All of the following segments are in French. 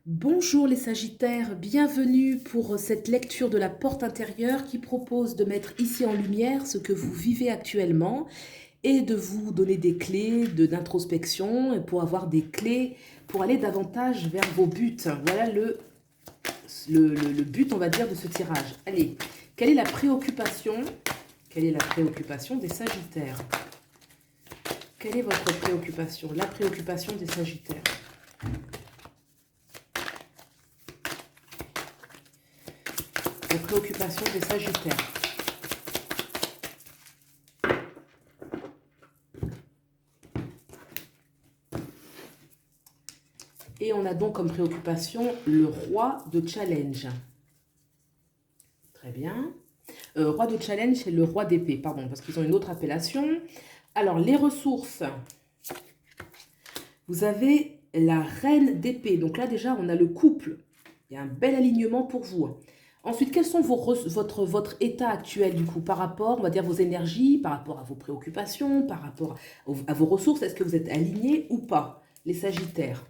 Bonjour les Sagittaires, bienvenue pour cette lecture de la porte intérieure qui propose de mettre ici en lumière ce que vous vivez actuellement et de vous donner des clés d'introspection et pour avoir des clés pour aller davantage vers vos buts. Voilà le but, on va dire, de ce tirage. Allez, quelle est la préoccupation? Quelle est la préoccupation des Sagittaires? Quelle est votre préoccupation? La préoccupation des Sagittaires. Les préoccupations des Sagittaires. Et on a donc comme préoccupation le roi de challenge. Très bien. Roi de challenge, c'est le roi d'épée, pardon, parce qu'ils ont une autre appellation. Alors, les ressources. Vous avez la reine d'épée. Donc là, déjà, on a le couple. Il y a un bel alignement pour vous. Ensuite, quels sont votre état actuel, du coup, par rapport, on va dire, vos énergies, par rapport à vos préoccupations, par rapport à vos ressources? Est-ce que vous êtes aligné ou pas, les Sagittaires?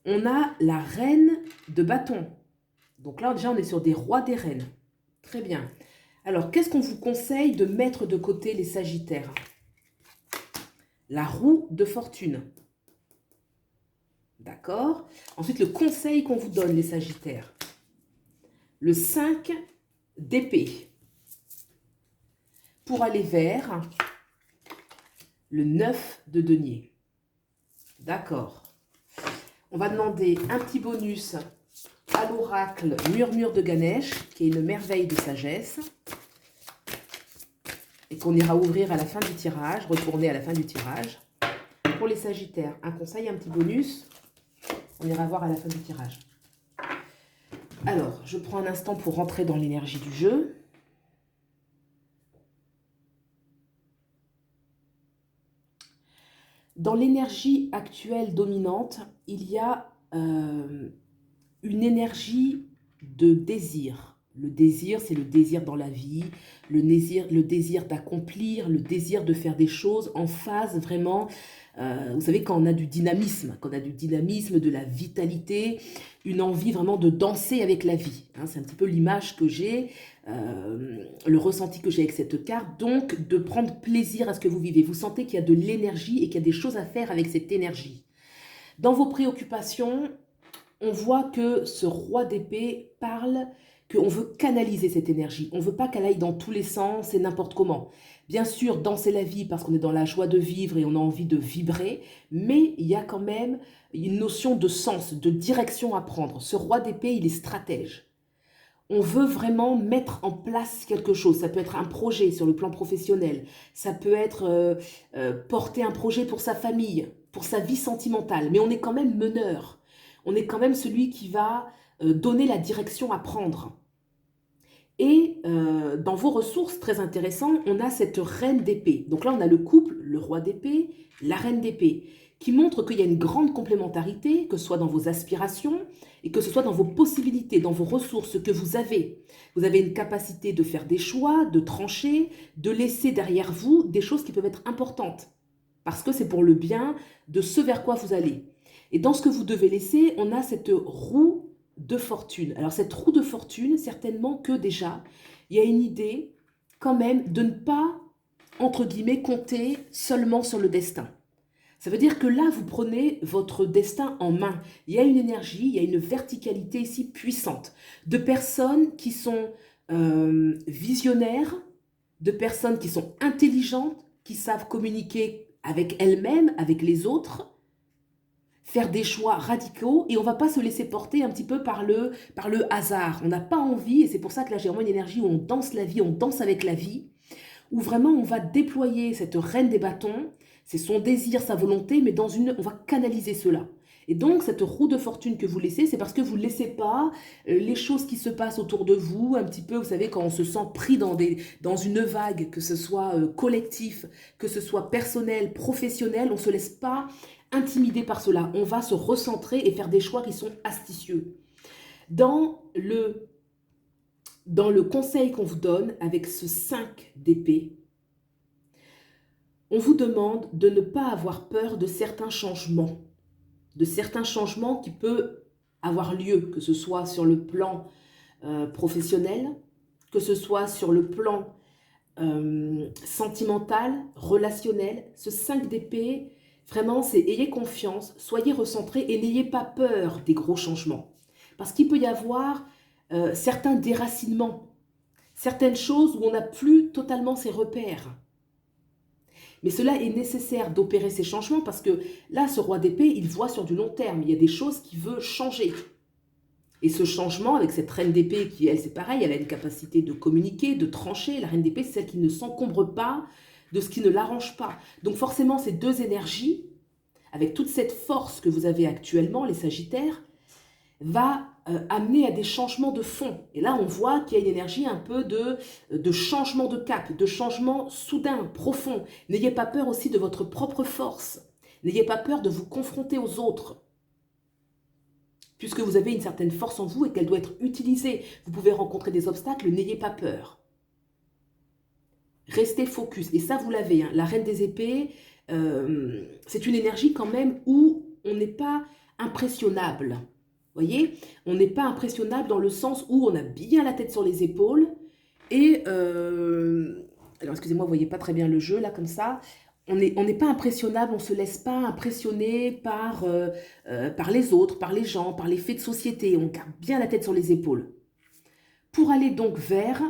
On a la reine de bâton. Donc là, déjà, on est sur des rois des reines. Très bien. Alors, qu'est-ce qu'on vous conseille de mettre de côté, les Sagittaires? La roue de fortune. D'accord? Ensuite, le conseil qu'on vous donne, les Sagittaires. Le 5 d'épée. Pour aller vers le 9 de denier. D'accord. On va demander un petit bonus à l'oracle Murmure de Ganesh, qui est une merveille de sagesse, et qu'on ira ouvrir à la fin du tirage, retourner à la fin du tirage. Pour les Sagittaires, un conseil, un petit bonus, on ira voir à la fin du tirage. Alors, je prends un instant pour rentrer dans l'énergie du jeu. Dans l'énergie actuelle dominante, il y a une énergie de désir. Le désir, c'est le désir dans la vie, le désir d'accomplir, le désir de faire des choses en phase vraiment. Vous savez, quand on a du dynamisme, de la vitalité, une envie vraiment de danser avec la vie. Hein, c'est un petit peu l'image que j'ai, le ressenti que j'ai avec cette carte. Donc, de prendre plaisir à ce que vous vivez. Vous sentez qu'il y a de l'énergie et qu'il y a des choses à faire avec cette énergie. Dans vos préoccupations, on voit que ce roi d'épée parle qu'on veut canaliser cette énergie. On ne veut pas qu'elle aille dans tous les sens et n'importe comment. Bien sûr, danser la vie parce qu'on est dans la joie de vivre et on a envie de vibrer, mais il y a quand même une notion de sens, de direction à prendre. Ce roi d'épée, il est stratège. On veut vraiment mettre en place quelque chose. Ça peut être un projet sur le plan professionnel. Ça peut être porter un projet pour sa famille, pour sa vie sentimentale. Mais on est quand même meneur. On est quand même celui qui va donner la direction à prendre. Et dans vos ressources, très intéressant, on a cette reine d'épée. Donc là, on a le couple, le roi d'épée, la reine d'épée, qui montre qu'il y a une grande complémentarité, que ce soit dans vos aspirations et que ce soit dans vos possibilités, dans vos ressources, ce que vous avez. Vous avez une capacité de faire des choix, de trancher, de laisser derrière vous des choses qui peuvent être importantes. Parce que c'est pour le bien de ce vers quoi vous allez. Et dans ce que vous devez laisser, on a cette roue de fortune. Alors cette roue de fortune, certainement que déjà, il y a une idée quand même de ne pas, entre guillemets, compter seulement sur le destin. Ça veut dire que là, vous prenez votre destin en main. Il y a une énergie, il y a une verticalité ici puissante de personnes qui sont visionnaires, de personnes qui sont intelligentes, qui savent communiquer avec elles-mêmes, avec les autres, faire des choix radicaux et on va pas se laisser porter un petit peu par le hasard. On n'a pas envie, et c'est pour ça que là j'ai vraiment une énergie où on danse la vie, on danse avec la vie, où vraiment on va déployer cette reine des bâtons, c'est son désir, sa volonté, mais on va canaliser cela. Et donc cette roue de fortune que vous laissez, c'est parce que vous ne laissez pas les choses qui se passent autour de vous, un petit peu, vous savez, quand on se sent pris dans une vague, que ce soit collectif, que ce soit personnel, professionnel, on ne se laisse pas intimider par cela. On va se recentrer et faire des choix qui sont astucieux. Dans le conseil qu'on vous donne avec ce 5 d'épée, on vous demande de ne pas avoir peur de certains changements qui peuvent avoir lieu, que ce soit sur le plan professionnel, que ce soit sur le plan sentimental, relationnel. Ce 5 d'épée, vraiment, c'est ayez confiance, soyez recentrés et n'ayez pas peur des gros changements. Parce qu'il peut y avoir certains déracinements, certaines choses où on n'a plus totalement ses repères. Mais cela est nécessaire d'opérer ces changements parce que là, ce roi d'épée, il voit sur du long terme. Il y a des choses qu'il veut changer. Et ce changement, avec cette reine d'épée qui, elle, c'est pareil, elle a une capacité de communiquer, de trancher. La reine d'épée, c'est celle qui ne s'encombre pas de ce qui ne l'arrange pas. Donc forcément, ces deux énergies, avec toute cette force que vous avez actuellement, les Sagittaires, va amener à des changements de fond. Et là, on voit qu'il y a une énergie un peu de changement de cap, de changement soudain, profond. N'ayez pas peur aussi de votre propre force. N'ayez pas peur de vous confronter aux autres. Puisque vous avez une certaine force en vous et qu'elle doit être utilisée. Vous pouvez rencontrer des obstacles, n'ayez pas peur. Restez focus. Et ça, vous l'avez. Hein. La reine des épées, c'est une énergie quand même où on n'est pas impressionnable. Vous voyez, on n'est pas impressionnable dans le sens où on a bien la tête sur les épaules. Et, alors excusez-moi, vous ne voyez pas très bien le jeu là comme ça. On n'est pas impressionnable, on ne se laisse pas impressionner par les autres, par les gens, par les faits de société. On garde bien la tête sur les épaules. Pour aller donc vers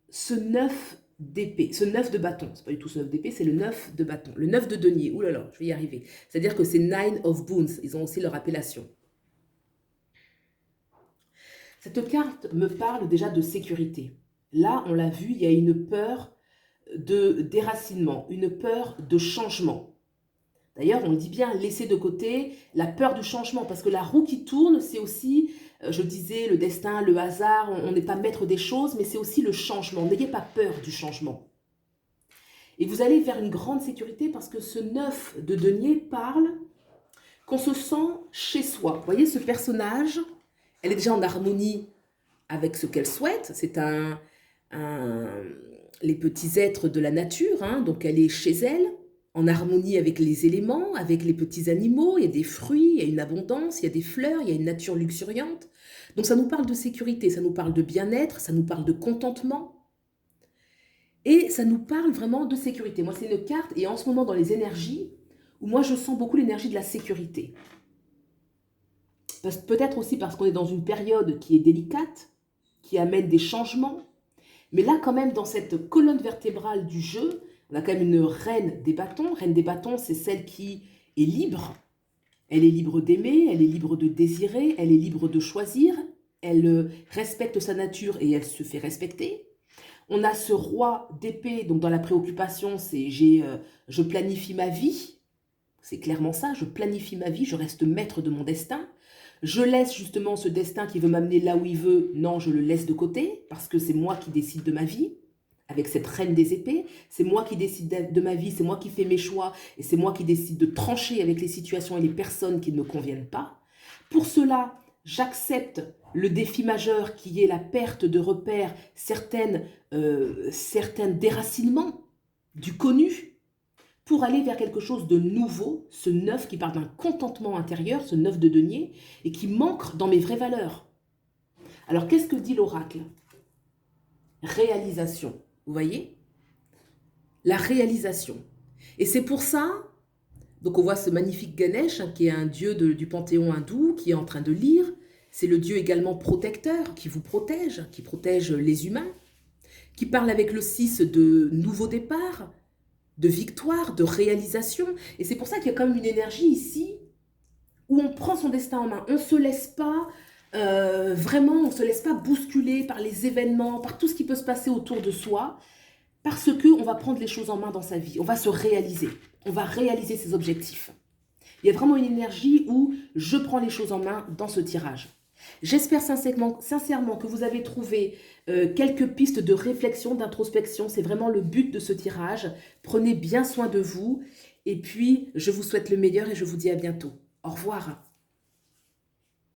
ce 9 d'épée, ce 9 de bâton. Ce n'est pas du tout ce 9 d'épée, c'est le 9 de bâton. Le 9 de denier, ouh là là, je vais y arriver. C'est-à-dire que c'est 9 of boons, ils ont aussi leur appellation. Cette carte me parle déjà de sécurité. Là, on l'a vu, il y a une peur de déracinement, une peur de changement. D'ailleurs, on dit bien, laisser de côté la peur du changement, parce que la roue qui tourne, c'est aussi, je disais, le destin, le hasard, on n'est pas maître des choses, mais c'est aussi le changement. N'ayez pas peur du changement. Et vous allez vers une grande sécurité, parce que ce 9 de denier parle qu'on se sent chez soi. Vous voyez, ce personnage, elle est déjà en harmonie avec ce qu'elle souhaite, c'est les petits êtres de la nature, hein, donc elle est chez elle, en harmonie avec les éléments, avec les petits animaux, il y a des fruits, il y a une abondance, il y a des fleurs, il y a une nature luxuriante. Donc ça nous parle de sécurité, ça nous parle de bien-être, ça nous parle de contentement, et ça nous parle vraiment de sécurité. Moi, c'est une carte, et en ce moment dans les énergies, où moi je sens beaucoup l'énergie de la sécurité. Peut-être aussi parce qu'on est dans une période qui est délicate, qui amène des changements, mais là, quand même, dans cette colonne vertébrale du jeu, on a quand même une reine des bâtons. Reine des bâtons, c'est celle qui est libre. Elle est libre d'aimer, elle est libre de désirer, elle est libre de choisir. Elle respecte sa nature et elle se fait respecter. On a ce roi d'épée, donc dans la préoccupation, c'est je planifie ma vie. C'est clairement ça, je planifie ma vie, je reste maître de mon destin. Je laisse justement ce destin qui veut m'amener là où il veut, non, je le laisse de côté, parce que c'est moi qui décide de ma vie, avec cette reine des épées, c'est moi qui décide de ma vie, c'est moi qui fais mes choix, et c'est moi qui décide de trancher avec les situations et les personnes qui ne me conviennent pas. Pour cela, j'accepte le défi majeur qui est la perte de repères, certains déracinements du connu, pour aller vers quelque chose de nouveau, ce 9 qui parle d'un contentement intérieur, ce 9 de denier, et qui manque dans mes vraies valeurs. Alors, qu'est-ce que dit l'oracle? Réalisation. Vous voyez? La réalisation. Et c'est pour ça, donc on voit ce magnifique Ganesh, hein, qui est un dieu du panthéon hindou, qui est en train de lire. C'est le dieu également protecteur, qui vous protège, qui protège les humains, qui parle avec le 6 de nouveau départ, de victoire, de réalisation. Et c'est pour ça qu'il y a quand même une énergie ici où on prend son destin en main. On ne se laisse pas, vraiment, on ne se laisse pas bousculer par les événements, par tout ce qui peut se passer autour de soi, parce qu'on va prendre les choses en main dans sa vie. On va se réaliser. On va réaliser ses objectifs. Il y a vraiment une énergie où je prends les choses en main dans ce tirage. J'espère sincèrement que vous avez trouvé quelques pistes de réflexion, d'introspection. C'est vraiment le but de ce tirage. Prenez bien soin de vous. Et puis, je vous souhaite le meilleur et je vous dis à bientôt. Au revoir.